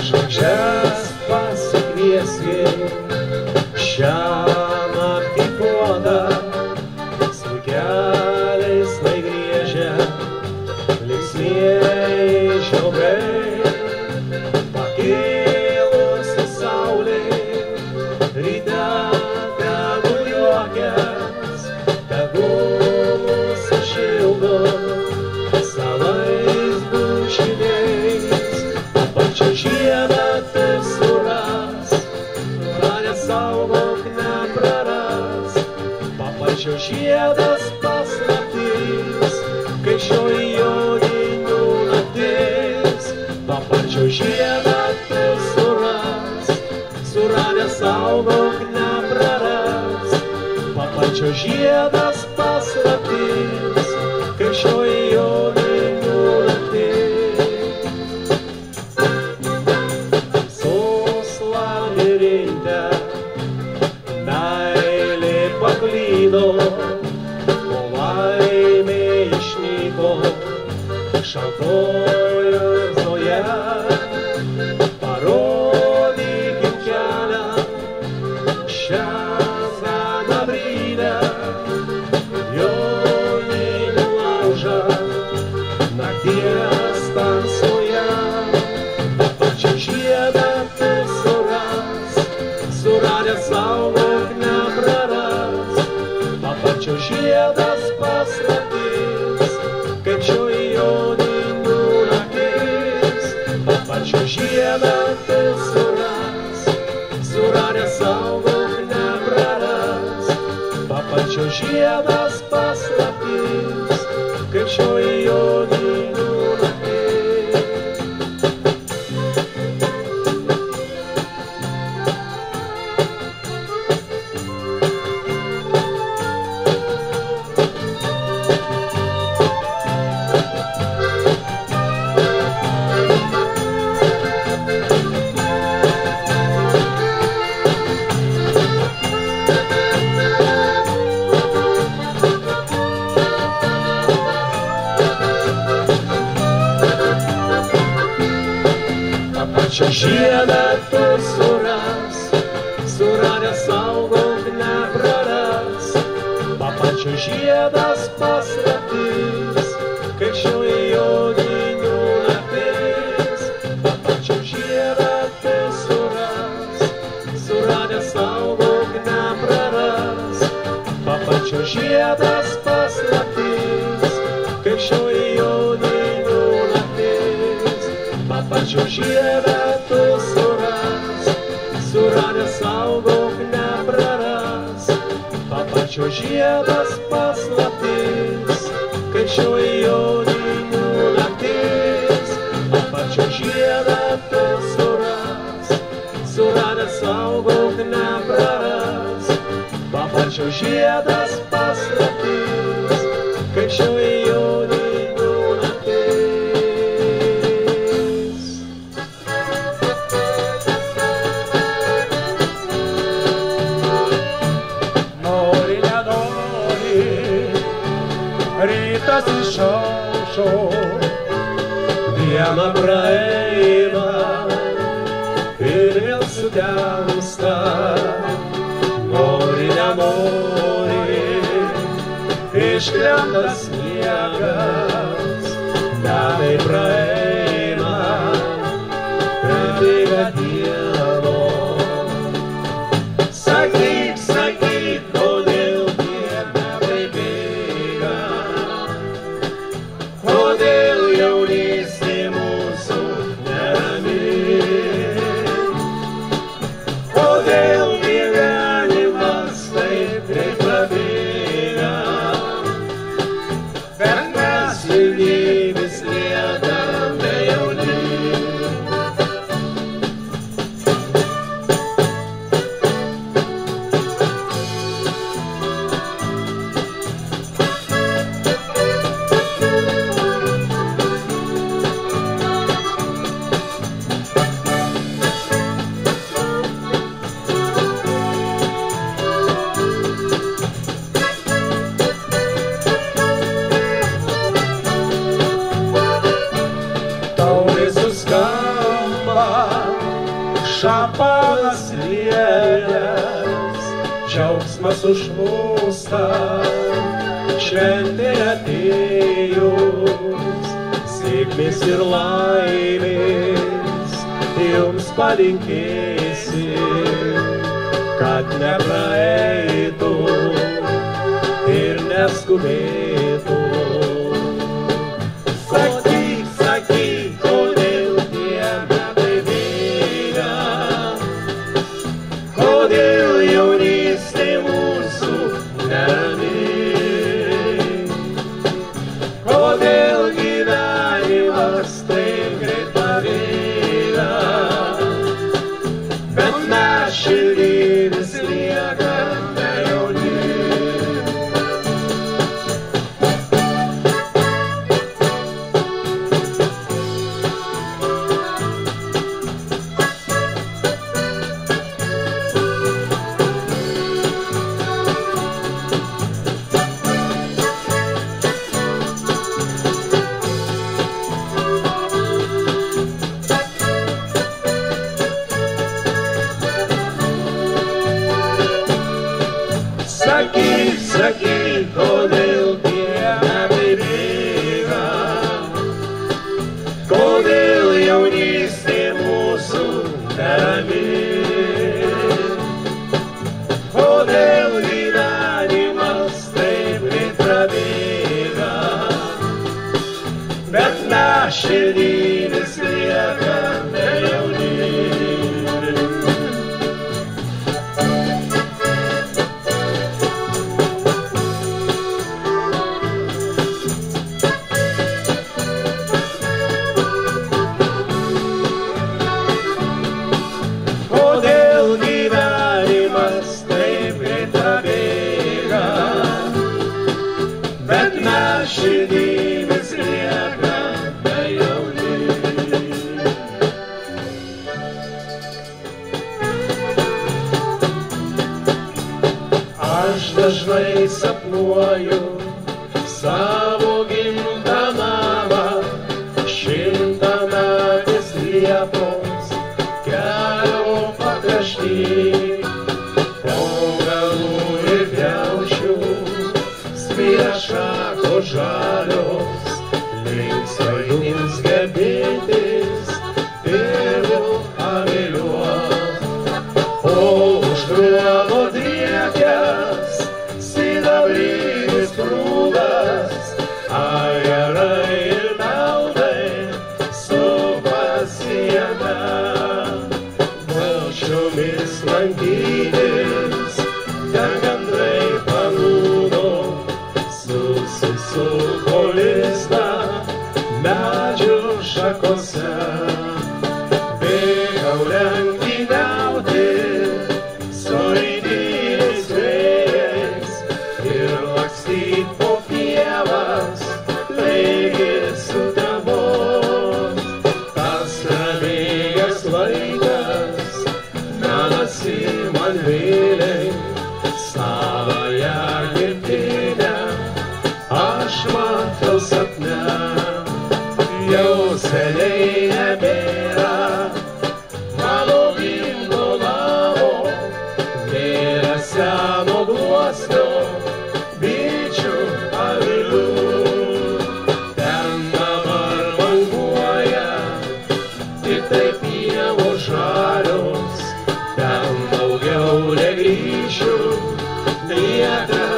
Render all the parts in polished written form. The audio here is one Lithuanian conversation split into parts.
Žvaigždės pasikvieski šiąnakt į puodą, smulkeliais lai griežia linksmieji žiogai. Pakėlusi saulė ryte tegul juokias, tegul sušildo savais bučiniais. Pačio žiedą tu suras, mane saugok nepraras. Pačio žiedas paslaptys, kai šioji joninių naktis. Pačio žiedą tu suras, suradęs saugok nepraras. Pačio žiedas paslaptys, kai šioji joninių naktis. Paklydo, o laimė išnyko šaltoje zoje. Parodykim kelią šią sidabrinę joninių laužą nakties tamsoje. Pačią žiedą tu suras, suradęs saugok nepraras. Pačio žiedas paslaptys, kaip šioji joninių naktis. Pačio žiedą tu suras, suradęs saugok nepraras. Pačio žiedas paslaptys, kaip šioji joninių naktis. Pačio žiedą tu suras, suradęs saugok nepraras. Pačio žiedas paslaptys, kaip šioji joninių naktis. Pačio žiedą tu suras, suradęs saugok nepraras. Pačio žiedas paslaptys, kaip šioji joninių naktis. Pačio žiedą tu suras, suradęs saugok nepraras. Pačio žiedas paslaptys, kaip šioji joninių naktis. Pačio žiedą tu suras, suradęs saugok nepraras. Pačio žiedas paslaptys, kaip šioji joninių naktis. Rytas išaušo, diena praeina ir vėl sutemsta. Nori, nenori, iškrenta sniegas. Metai praeina ir bėga dienos. Sakyk, sakyk, kodėl tie metai bėga. Kodėl jaunystė mūsų nerami. Kodėl gyvenimas taip greit prabėga. Bet mes šampanas liejas, džiaugsmas užplūsta, šventė atėjus, sėkmės ir laimės jums palinkėsim, kad nepraeitų ir neskubėtų. Sakyk, sakyk, kodėl tie metai bėga, kodėl jaunystė mūsų nerami, kodėl gyvenimas taip greit pabėga, bet mes širdį vis liekame jauni. Sakyk, sakyk, kodėl tie metai bėga, kodėl jaunystė mūsų nerami, kodėl gyvenimas taip greit prabėga, bet mes širdį vis liekame jauni. Bet mes širdį vis liekame jauni. Aš dažnai sapnuoju savo gimtą namą, šimtametės liepos kelio pakrašty, augalų ir kriaušių šakos žalios, linksmai nizgabėtis tėvų aviliuos, o už kruono driekias sidabrinis prūdas, ajerai ir naudai supasi jame, valčiomis lankytis, ten gandrai panūdo, susisuko lizdą medžių šakose, bėgau lenktyniauti su rytiniais vėjais ir lakstyt po pievas, laikis sutemos. Tas prabėgęs laikas menasi man vėliai, savąją gimtinę aš matau sapne, jau seniai nebėra mano gimto namo, nėra seno gluosnio, bičių avilių. Ten dabar banguoja tiktai pievos žalios, ten daugiau negrįšiu niekada.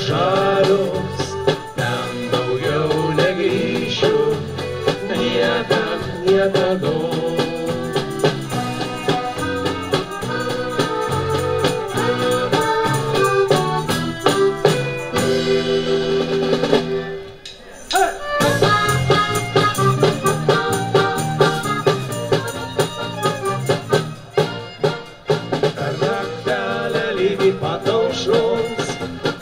Žalios, ten daugiau negrįšiu, niekad niekados.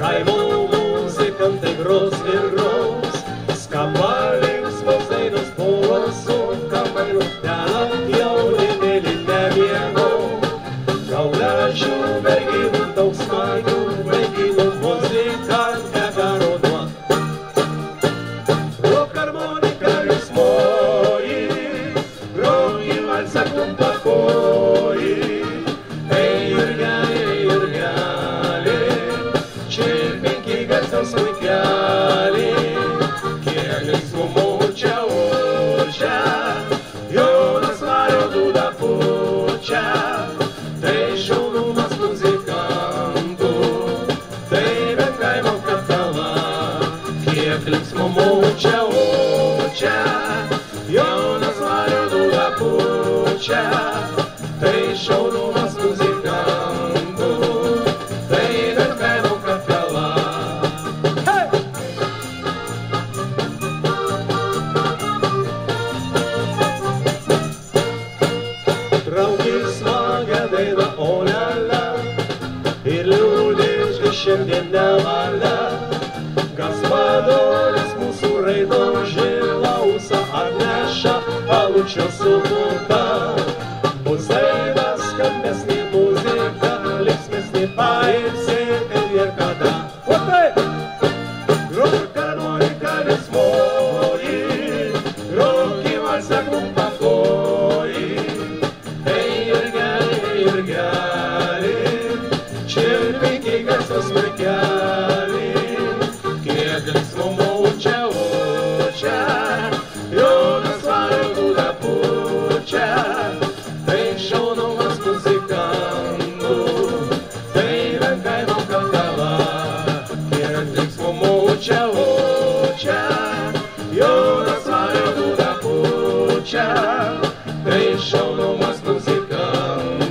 Kaimo muzikantai gros ir gros, skamba linksmos dainos pulsų, kamarių ten jaunimėlį nemiego. Gaudžių merginų daug smagių, merginų muzika neberodo. Grok harmonika linksmoji, grok į valsą kumpakoji. Smuikelį, kiek linksmumų čia určia, Jonas vario dūdą pučia, tai šaunumas muzikantų, tai bent kaimo kapela, kiek linksmumų čia určia, Jonas vario dūdą pučia, tai šaunumas muzikantų, tai bent kaimo kapela. Ir liūdėškai šiandien nevalia, Gaspadolis mūsų raidom žilausą atneša alučio sukurta. Bus daina skambesnė muzika, linksmesnė pailsėti ir kada. O taip! Grok harmonika linksmoji, grok į valsą kumpakoji. Ir gali, čirpinkiai garsos smuikelį, kiek linksmumų čia určia, Jonas vario dūdą pučia, tai šaunumas muzikantų, tai bent kaimo kapela, kiek linksmumų čia určia, Jonas vario dūdą pučia, tai šaunumas muzikantų.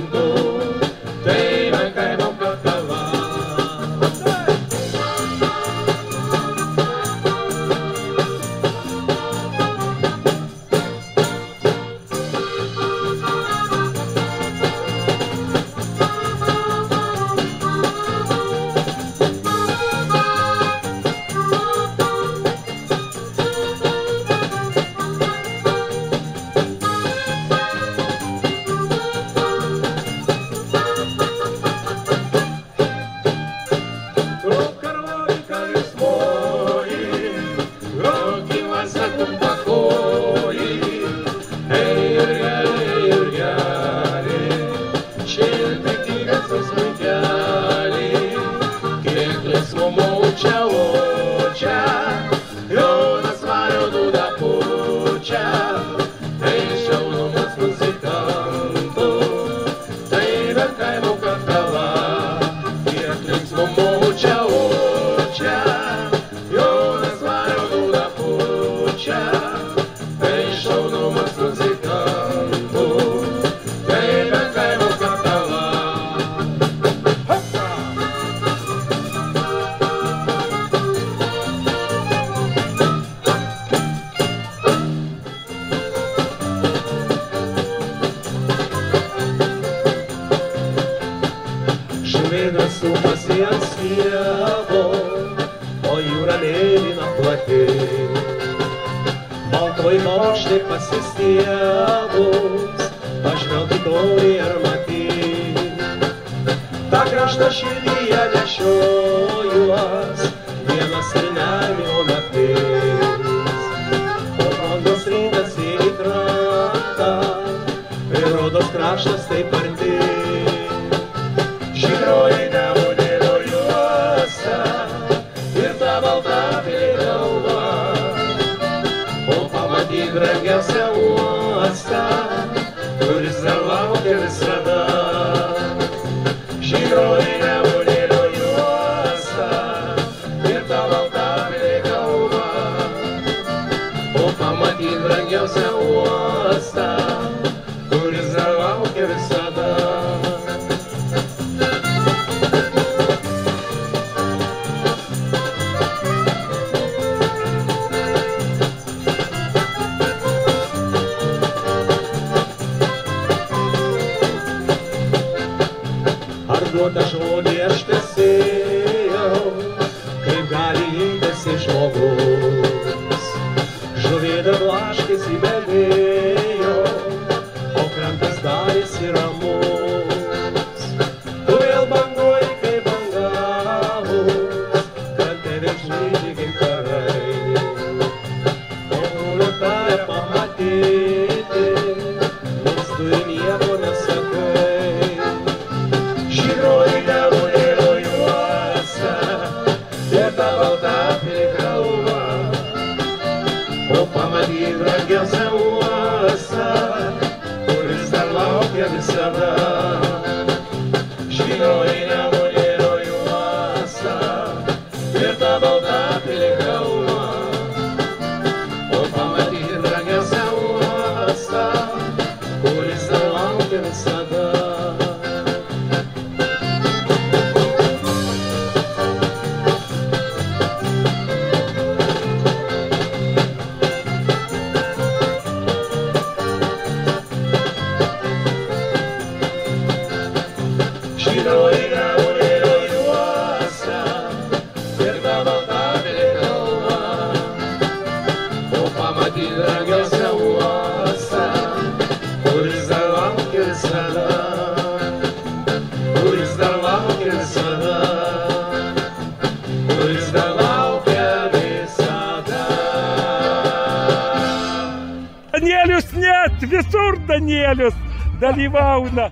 Sumasi ant stiebo, o jūra mėlyna plati. Baltoj bokšte pasistiebus, pažvelgti toli ir matyt. Ta kraštą širdyje nešiojuos, vienas ir nervio naktis. O bangos rinasi į krantą, ir rodos kraštas taip arti. Žydroji Nemunėlio juosta ir ta balta galva, o pamatyk brangiausią uostą, kuris dar laukia visada. Žydroji Nemunėlio juosta ir ta balta galva, o pamatyk brangiausią uostą. uostą, kuris dar laukia visada. Ar duotą žodį aš tesėjau, kaip gali imtasi žmogus. Žuvėda blaškėsi be vėjo, o krantas darėsi ramus. Tu vėl banguoji kaip bangavus, krante virš žydi gintarai. O noriu tave pamatyti, nors tu ir nieko nesakai. Žydroji nemunėlio juosta, ir ta balta piligrauva, o pamatyk brangiausią uostą, kuris dar laukia visada. Žydroji nemunėlio juosta, ir ta balta piligrauva, o pamatyk brangiausią uostą, kuris dar laukia visada. Žydroji nemunėlio juosta, ir ta balta piligrauva, o pamatyk brangiausią uostą, kuris dar laukia visada, kuris dar laukia visada, kuris dar laukia visada. Danielius net, visur Danielius dalyvauna.